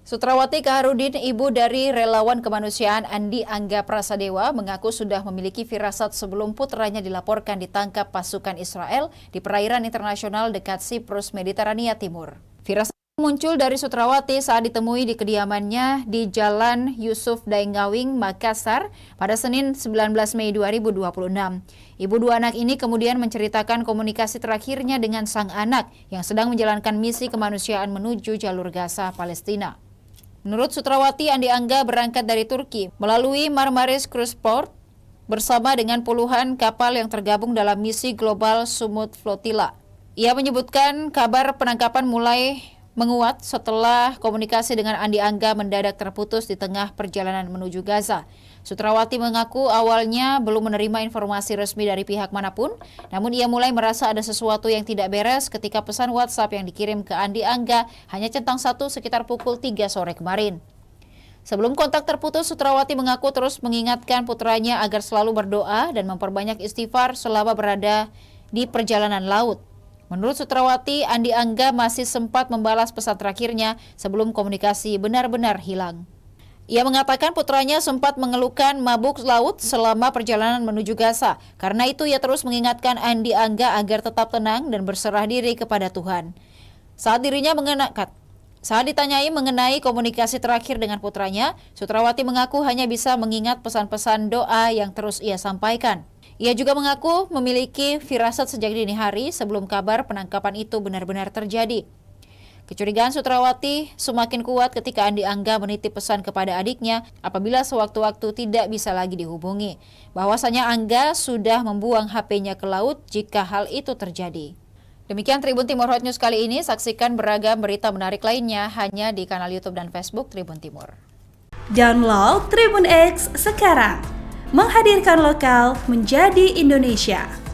Sutrawati Kaharudin, ibu dari relawan kemanusiaan Andi Angga Prasadewa, mengaku sudah memiliki firasat sebelum putranya dilaporkan ditangkap pasukan Israel di perairan internasional dekat Siprus, Mediterania Timur. Firasat muncul dari Sutrawati saat ditemui di kediamannya di Jalan Yusuf Daengawing, Makassar pada Senin 19 Mei 2026. Ibu dua anak ini kemudian menceritakan komunikasi terakhirnya dengan sang anak yang sedang menjalankan misi kemanusiaan menuju jalur Gaza, Palestina. Menurut Sutrawati, Andi Angga berangkat dari Turki melalui Marmaris Cruise Port bersama dengan puluhan kapal yang tergabung dalam misi Global Sumut Flotilla. Ia menyebutkan kabar penangkapan mulai menguat setelah komunikasi dengan Andi Angga mendadak terputus di tengah perjalanan menuju Gaza. Sutrawati mengaku awalnya belum menerima informasi resmi dari pihak manapun, namun ia mulai merasa ada sesuatu yang tidak beres ketika pesan WhatsApp yang dikirim ke Andi Angga hanya centang satu sekitar pukul 3 sore kemarin. Sebelum kontak terputus, Sutrawati mengaku terus mengingatkan putranya agar selalu berdoa dan memperbanyak istighfar selama berada di perjalanan laut. Menurut Sutrawati, Andi Angga masih sempat membalas pesan terakhirnya sebelum komunikasi benar-benar hilang. Ia mengatakan putranya sempat mengeluhkan mabuk laut selama perjalanan menuju Gaza. Karena itu ia terus mengingatkan Andi Angga agar tetap tenang dan berserah diri kepada Tuhan. Saat ditanyai mengenai komunikasi terakhir dengan putranya, Sutrawati mengaku hanya bisa mengingat pesan-pesan doa yang terus ia sampaikan. Ia juga mengaku memiliki firasat sejak dini hari sebelum kabar penangkapan itu benar-benar terjadi. Kecurigaan Sutrawati semakin kuat ketika Andi Angga menitip pesan kepada adiknya apabila sewaktu-waktu tidak bisa lagi dihubungi. Bahwasanya Angga sudah membuang HP-nya ke laut jika hal itu terjadi. Demikian Tribun Timur Hot News kali ini. Saksikan beragam berita menarik lainnya hanya di kanal YouTube dan Facebook Tribun Timur. Download Tribun X sekarang. Menghadirkan lokal menjadi Indonesia.